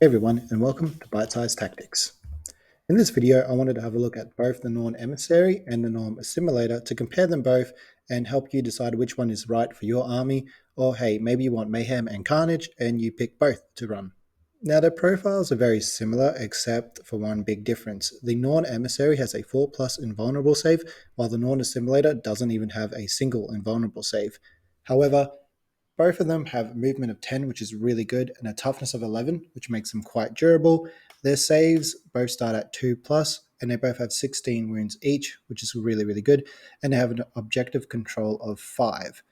Hey everyone, and welcome to Bite-Sized Tactics. In this video, I wanted to have a look at both the Norn Emissary and the Norn Assimilator to compare them both and help you decide which one is right for your army, or hey, maybe you want mayhem and carnage and you pick both to run. Now their profiles are very similar except for one big difference. The Norn Emissary has a 4+ invulnerable save, while the Norn Assimilator doesn't even have a single invulnerable save. However, both of them have movement of 10, which is really good, and a toughness of 11, which makes them quite durable. Their saves both start at 2+, and they both have 16 wounds each, which is really good, and they have an objective control of 5.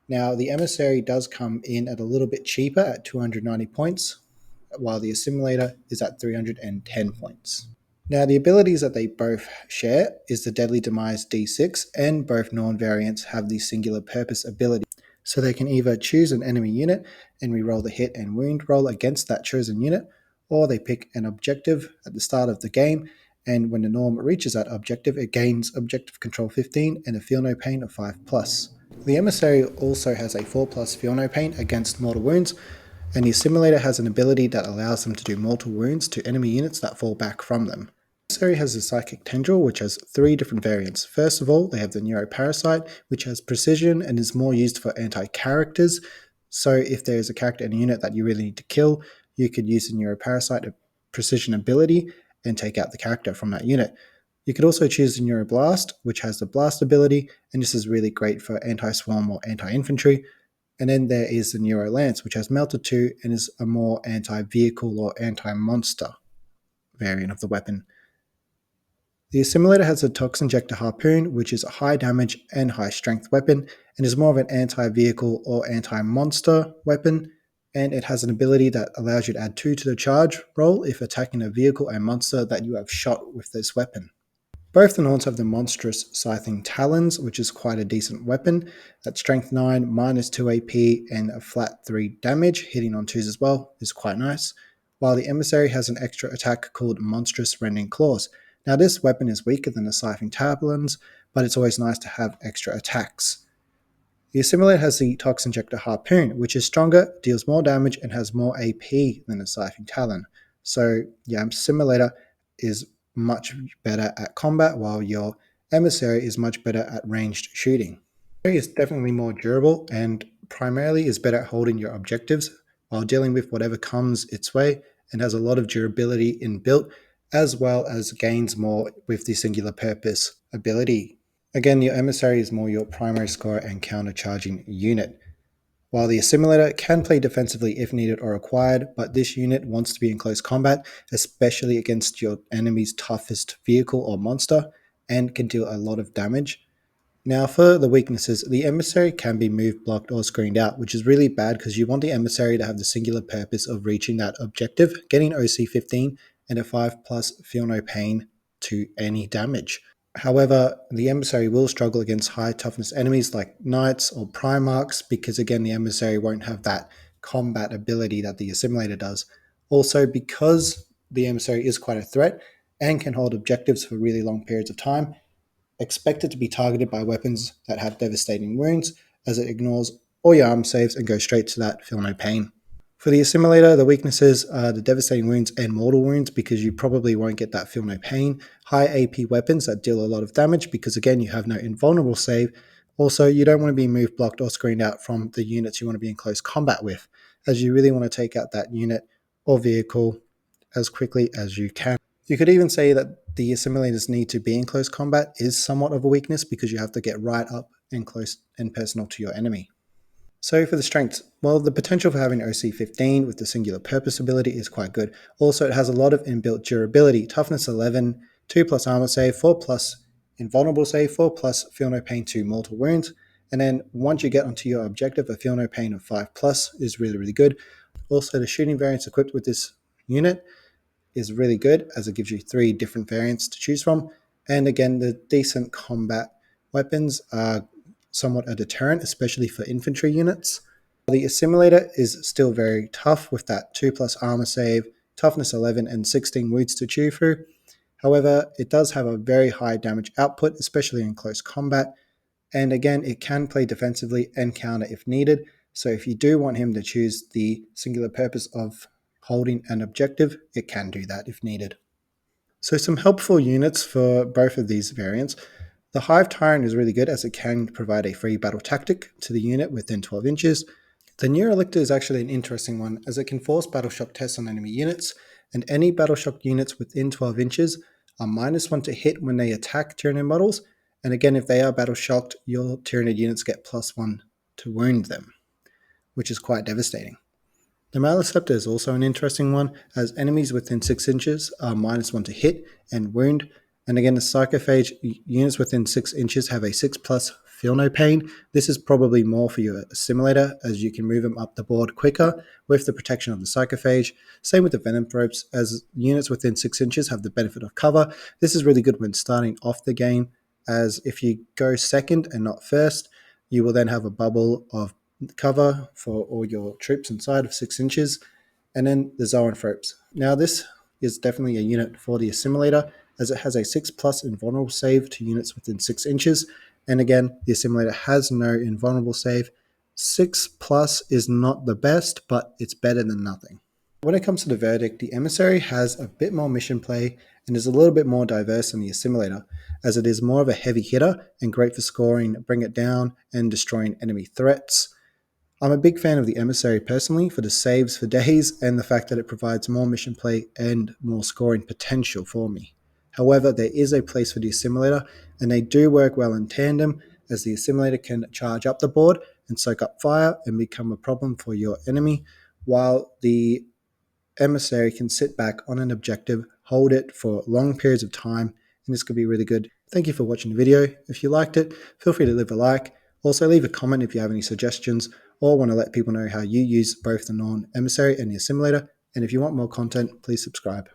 Now, the Emissary does come in at a little bit cheaper at 290 points, while the Assimilator is at 310 points. Now, the abilities that they both share is the Deadly Demise D6, and both Norn variants have the Singular Purpose ability. So they can either choose an enemy unit and reroll the hit and wound roll against that chosen unit, or they pick an objective at the start of the game, and when the Norn reaches that objective, it gains objective control 15 and a feel no pain of 5+. The Emissary also has a 4+ feel no pain against mortal wounds, and the Assimilator has an ability that allows them to do mortal wounds to enemy units that fall back from them. Emissary has a Psychic Tendril, which has 3 different variants. First of all, they have the Neuroparasite, which has precision and is more used for anti-characters. So if there is a character in a unit that you really need to kill, you could use the Neuroparasite precision ability and take out the character from that unit. You could also choose the Neuroblast, which has the blast ability, and this is really great for anti-swarm or anti-infantry. And then there is the Neurolance, which has Melted 2 and is a more anti-vehicle or anti-monster variant of the weapon. The Assimilator has a Tox Injector Harpoon, which is a high damage and high strength weapon, and is more of an anti-vehicle or anti-monster weapon, and it has an ability that allows you to add 2 to the charge roll if attacking a vehicle and monster that you have shot with this weapon. Both the Norns have the monstrous Scything Talons, which is quite a decent weapon. That's strength 9, -2 AP, and a flat 3 damage, hitting on 2s as well, is quite nice. While the Emissary has an extra attack called Monstrous Rending Claws. Now this weapon is weaker than the Scything Talons, but it's always nice to have extra attacks. The Assimilator has the Tox Injector Harpoon, which is stronger, deals more damage, and has more AP than the Scything Talon. So yeah, Assimilator is much better at combat, while your Emissary is much better at ranged shooting. Emissary is definitely more durable and primarily is better at holding your objectives while dealing with whatever comes its way, and has a lot of durability inbuilt, as well as gains more with the Singular Purpose ability. Again, your Emissary is more your primary scorer and counter-charging unit, while the Assimilator can play defensively if needed or required, but this unit wants to be in close combat, especially against your enemy's toughest vehicle or monster, and can deal a lot of damage. Now for the weaknesses, the Emissary can be moved, blocked, or screened out, which is really bad because you want the Emissary to have the singular purpose of reaching that objective, getting OC 15, and a 5+ feel no pain to any damage. However, the Emissary will struggle against high toughness enemies like Knights or Primarchs because again the Emissary won't have that combat ability that the Assimilator does. Also, because the Emissary is quite a threat and can hold objectives for really long periods of time, expect it to be targeted by weapons that have devastating wounds, as it ignores all your arm saves and goes straight to that feel no pain. For the Assimilator, the weaknesses are the devastating wounds and mortal wounds because you probably won't get that feel no pain. High AP weapons that deal a lot of damage because again you have no invulnerable save. Also, you don't want to be moved, blocked, or screened out from the units you want to be in close combat with, as you really want to take out that unit or vehicle as quickly as you can. You could even say that the Assimilator's need to be in close combat is somewhat of a weakness because you have to get right up and close and personal to your enemy. So for the strengths, well, the potential for having OC 15 with the Singular Purpose ability is quite good. Also, it has a lot of inbuilt durability, toughness 11, 2+ armor save, 4+ invulnerable save, 4+ feel no pain to mortal wounds, and then once you get onto your objective, a feel no pain of 5+ is really good. Also, the shooting variants equipped with this unit is really good as it gives you 3 different variants to choose from, and again, the decent combat weapons are somewhat a deterrent, especially for infantry units. The Assimilator is still very tough with that 2+ armor save, toughness 11, and 16 wounds to chew through. However, it does have a very high damage output, especially in close combat, and again, it can play defensively and counter if needed. So if you do want him to choose the singular purpose of holding an objective, it can do that if needed. So some helpful units for both of these variants. The Hive Tyrant is really good as it can provide a free battle tactic to the unit within 12 inches. The Neurolictor is actually an interesting one as it can force battle shock tests on enemy units, and any battle shock units within 12 inches are -1 to hit when they attack Tyranid models, and again if they are battle shocked, your Tyranid units get +1 to wound them, which is quite devastating. The Maleceptor is also an interesting one, as enemies within 6 inches are -1 to hit and wound, and again the Psychophage units within 6 inches have a 6+, feel no pain. This is probably more for your Assimilator, as you can move them up the board quicker with the protection of the Psychophage. Same with the Venomthropes, as units within 6 inches have the benefit of cover. This is really good when starting off the game, as if you go second and not first, you will then have a bubble of cover for all your troops inside of 6 inches. And then the Zoanthropes. Now this is definitely a unit for the Assimilator, as it has a 6+ invulnerable save to units within 6 inches. And again, the Assimilator has no invulnerable save. 6+ is not the best, but it's better than nothing. When it comes to the verdict, the Emissary has a bit more mission play and is a little bit more diverse than the Assimilator, as it is more of a heavy hitter and great for scoring Bring It Down and destroying enemy threats. I'm a big fan of the Emissary personally for the saves for days and the fact that it provides more mission play and more scoring potential for me. However, there is a place for the Assimilator, and they do work well in tandem, as the Assimilator can charge up the board and soak up fire and become a problem for your enemy, while the Emissary can sit back on an objective, hold it for long periods of time, and this could be really good. Thank you for watching the video. If you liked it, feel free to leave a like. Also leave a comment if you have any suggestions or want to let people know how you use both the Norn Emissary and the Assimilator. And if you want more content, please subscribe.